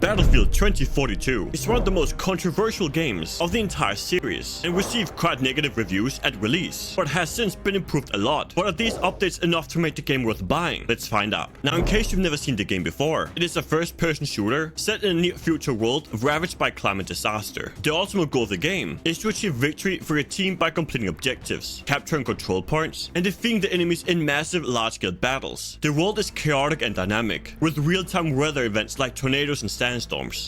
Battlefield 2042 is one of the most controversial games of the entire series and received quite negative reviews at release, but has since been improved a lot. But are these updates enough to make the game worth buying? Let's find out. Now, in case you've never seen the game before, it is a first-person shooter set in a near-future world ravaged by climate disaster. The ultimate goal of the game is to achieve victory for your team by completing objectives, capturing control points, and defeating the enemies in massive large-scale battles. The world is chaotic and dynamic, with real-time weather events like tornadoes and sandstorms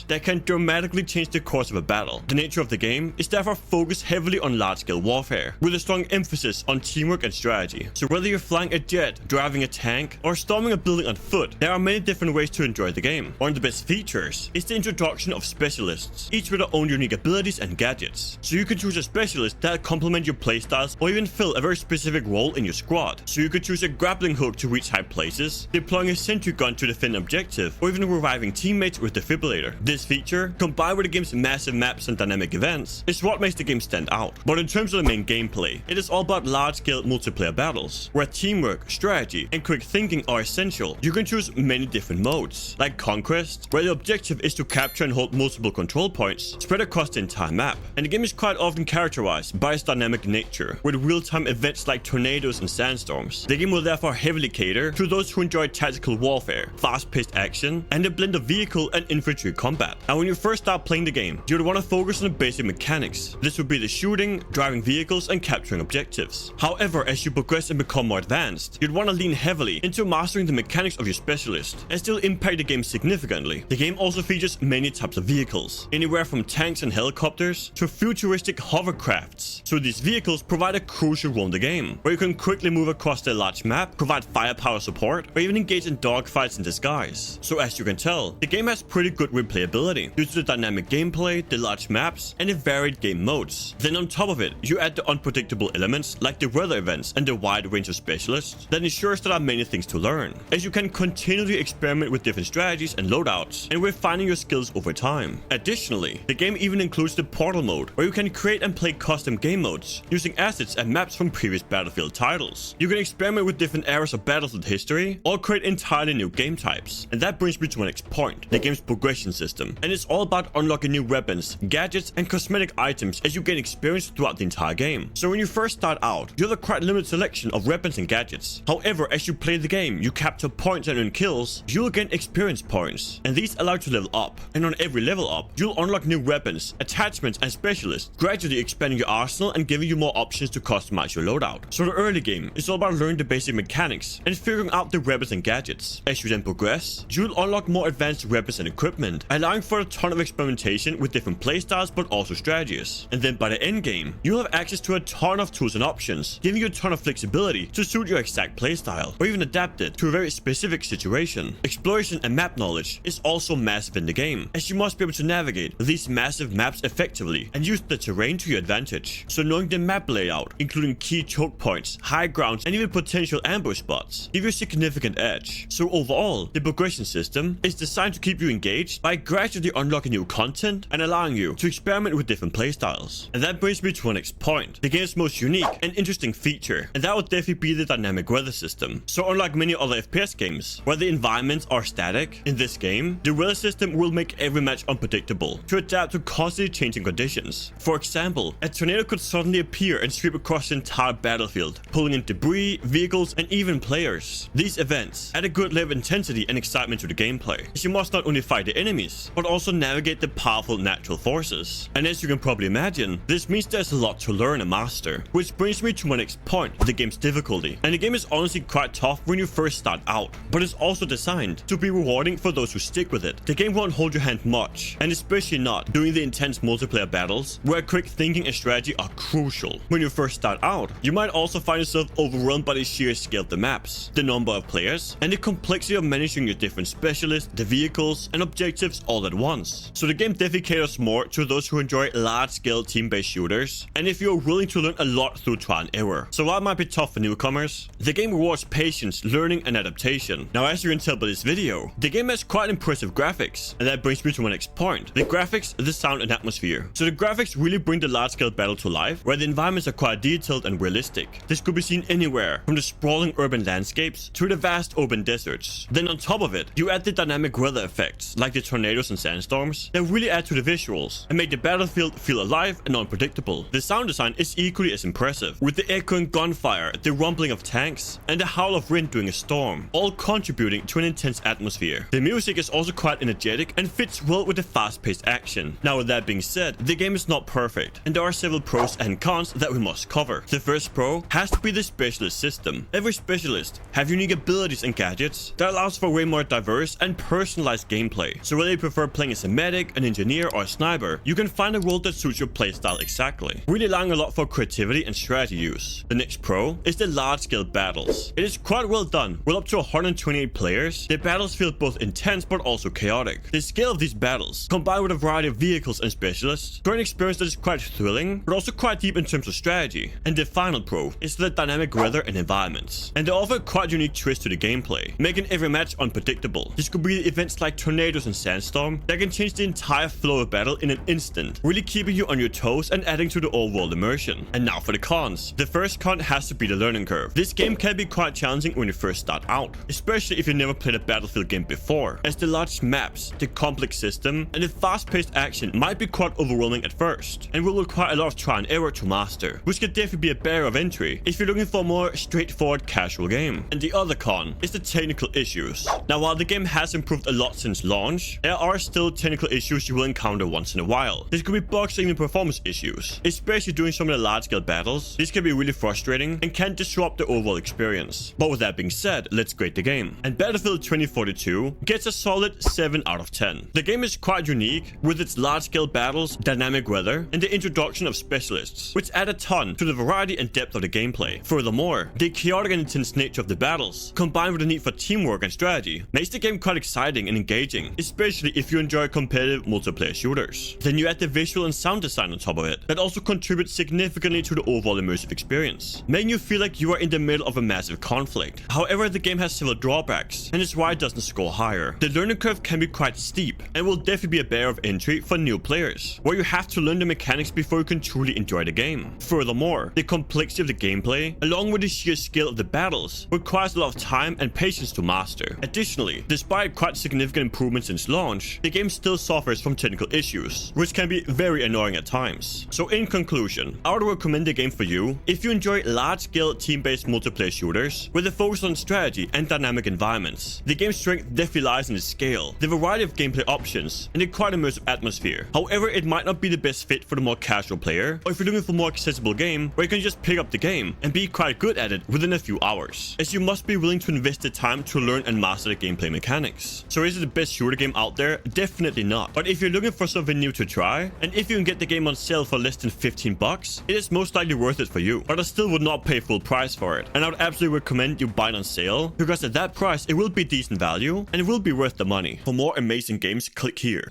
that can dramatically change the course of a battle. The nature of the game is therefore focused heavily on large-scale warfare, with a strong emphasis on teamwork and strategy. So whether you're flying a jet, driving a tank, or storming a building on foot, there are many different ways to enjoy the game. One of the best features is the introduction of specialists, each with their own unique abilities and gadgets. So you can choose a specialist that complement your playstyles or even fill a very specific role in your squad. So you could choose a grappling hook to reach high places, deploying a sentry gun to defend an objective, or even reviving teammates with defibrillator. This feature, combined with the game's massive maps and dynamic events, is what makes the game stand out. But in terms of the main gameplay, it is all about large-scale multiplayer battles, where teamwork, strategy, and quick thinking are essential. You can choose many different modes, like Conquest, where the objective is to capture and hold multiple control points spread across the entire map. And the game is quite often characterized by its dynamic nature, with real-time events like tornadoes and sandstorms. The game will therefore heavily cater to those who enjoy tactical warfare, fast-paced action, and a blend of vehicle and infantry combat. Now, when you first start playing the game, you'd want to focus on the basic mechanics. This would be the shooting, driving vehicles, and capturing objectives. However, as you progress and become more advanced, you'd want to lean heavily into mastering the mechanics of your specialist and still impact the game significantly. The game also features many types of vehicles, anywhere from tanks and helicopters to futuristic hovercrafts. So these vehicles provide a crucial role in the game, where you can quickly move across the large map, provide firepower support, or even engage in dogfights in disguise. So as you can tell, the game has pretty good replayability due to the dynamic gameplay, the large maps, and the varied game modes. Then on top of it, you add the unpredictable elements like the weather events and the wide range of specialists that ensures there are many things to learn, as you can continually experiment with different strategies and loadouts and refining your skills over time. Additionally, the game even includes the portal mode, where you can create and play custom game modes using assets and maps from previous Battlefield titles. You can experiment with different eras of Battlefield history or create entirely new game types. And that brings me to my next point, the game's progression system. And it's all about unlocking new weapons, gadgets, and cosmetic items as you gain experience throughout the entire game. So when you first start out, you have a quite limited selection of weapons and gadgets. However, as you play the game, you capture points and earn kills, you'll gain experience points, and these allow you to level up. And on every level up, you'll unlock new weapons, attachments, and specialists, gradually expanding your arsenal and giving you more options to customize your loadout. So the early game is all about learning the basic mechanics and figuring out the weapons and gadgets. As you then progress, you'll unlock more advanced weapons and equipment, allowing for a ton of experimentation with different playstyles but also strategies. And then by the end game, you'll have access to a ton of tools and options, giving you a ton of flexibility to suit your exact playstyle, or even adapt it to a very specific situation. Exploration and map knowledge is also massive in the game, as you must be able to navigate these massive maps effectively and use the terrain to your advantage. So knowing the map layout, including key choke points, high grounds, and even potential ambush spots, give you a significant edge. So overall, the progression system is designed to keep you engaged by gradually unlocking new content and allowing you to experiment with different playstyles. And that brings me to my next point, the game's most unique and interesting feature, and that would definitely be the dynamic weather system. So unlike many other FPS games, where the environments are static, in this game, the weather system will make every match unpredictable to adapt to constantly changing conditions. For example, a tornado could suddenly appear and sweep across the entire battlefield, pulling in debris, vehicles, and even players. These events add a good level of intensity and excitement to the gameplay, as you must not only fight the enemies, but also navigate the powerful natural forces. And as you can probably imagine, this means there's a lot to learn and master, which brings me to my next point, the game's difficulty. And the game is honestly quite tough when you first start out, but it's also designed to be rewarding for those who stick with it. The game won't hold your hand much, and especially not during the intense multiplayer battles, where quick thinking and strategy are crucial. When you first start out, you might also find yourself overwhelmed by the sheer scale of the maps, the number of players, and the complexity of managing your different specialists, the vehicles, and objectives all at once. So the game definitely caters more to those who enjoy large-scale team-based shooters, and if you're willing to learn a lot through trial and error. So while it might be tough for newcomers, the game rewards patience, learning, and adaptation. Now, as you can tell by this video, the game has quite impressive graphics, and that brings me to my next point, the graphics, the sound, and atmosphere. So the graphics really bring the large-scale battle to life, where the environments are quite detailed and realistic. This could be seen anywhere, from the sprawling urban landscapes to the vast open deserts. Then on top of it, you add the dynamic weather effects, like like the tornadoes and sandstorms that really add to the visuals and make the battlefield feel alive and unpredictable. The sound design is equally as impressive, with the echoing gunfire, the rumbling of tanks, and the howl of wind during a storm, all contributing to an intense atmosphere. The music is also quite energetic and fits well with the fast-paced action. Now, with that being said, the game is not perfect, and there are several pros and cons that we must cover. The first pro has to be the specialist system. Every specialist have unique abilities and gadgets that allows for way more diverse and personalized gameplay. So whether you prefer playing as a medic, an engineer, or a sniper, you can find a role that suits your playstyle exactly, really allowing a lot for creativity and strategy use. The next pro is the large-scale battles. It is quite well done. With up to 128 players, the battles feel both intense but also chaotic. The scale of these battles, combined with a variety of vehicles and specialists, for an experience that is quite thrilling, but also quite deep in terms of strategy. And the final pro is the dynamic weather and environments. And they offer a quite unique twist to the gameplay, making every match unpredictable. This could be events like tornadoes and sandstorm that can change the entire flow of battle in an instant, really keeping you on your toes and adding to the overall immersion. And now for the cons. The first con has to be the learning curve. This game can be quite challenging when you first start out, especially if you never played a Battlefield game before, as the large maps, the complex system, and the fast-paced action might be quite overwhelming at first, and will require a lot of try and error to master, which could definitely be a barrier of entry if you're looking for a more straightforward casual game. And the other con is the technical issues. Now, while the game has improved a lot since launch, there are still technical issues you will encounter once in a while. This could be bugs or even performance issues, especially during some of the large-scale battles. This can be really frustrating and can disrupt the overall experience. But with that being said, let's grade the game. And Battlefield 2042 gets a solid 7 out of 10. The game is quite unique with its large-scale battles, dynamic weather, and the introduction of specialists, which add a ton to the variety and depth of the gameplay. Furthermore, the chaotic and intense nature of the battles, combined with the need for teamwork and strategy, makes the game quite exciting and engaging, especially if you enjoy competitive multiplayer shooters. Then you add the visual and sound design on top of it, that also contributes significantly to the overall immersive experience, making you feel like you are in the middle of a massive conflict. However, the game has several drawbacks, and it's why it doesn't score higher. The learning curve can be quite steep, and will definitely be a barrier of entry for new players, where you have to learn the mechanics before you can truly enjoy the game. Furthermore, the complexity of the gameplay, along with the sheer scale of the battles, requires a lot of time and patience to master. Additionally, despite quite significant improvements since launch, the game still suffers from technical issues, which can be very annoying at times. So in conclusion, I would recommend the game for you if you enjoy large-scale team-based multiplayer shooters with a focus on strategy and dynamic environments. The game's strength definitely lies in its scale, the variety of gameplay options, and the quite immersive atmosphere. However, it might not be the best fit for the more casual player, or if you're looking for a more accessible game where you can just pick up the game and be quite good at it within a few hours, as you must be willing to invest the time to learn and master the gameplay mechanics. So is it the best shooter game out there? Definitely not. But if you're looking for something new to try, and if you can get the game on sale for less than 15 bucks, it is most likely worth it for you. But I still would not pay full price for it, and I would absolutely recommend you buy it on sale, because at that price it will be decent value and it will be worth the money. For more amazing games, click here.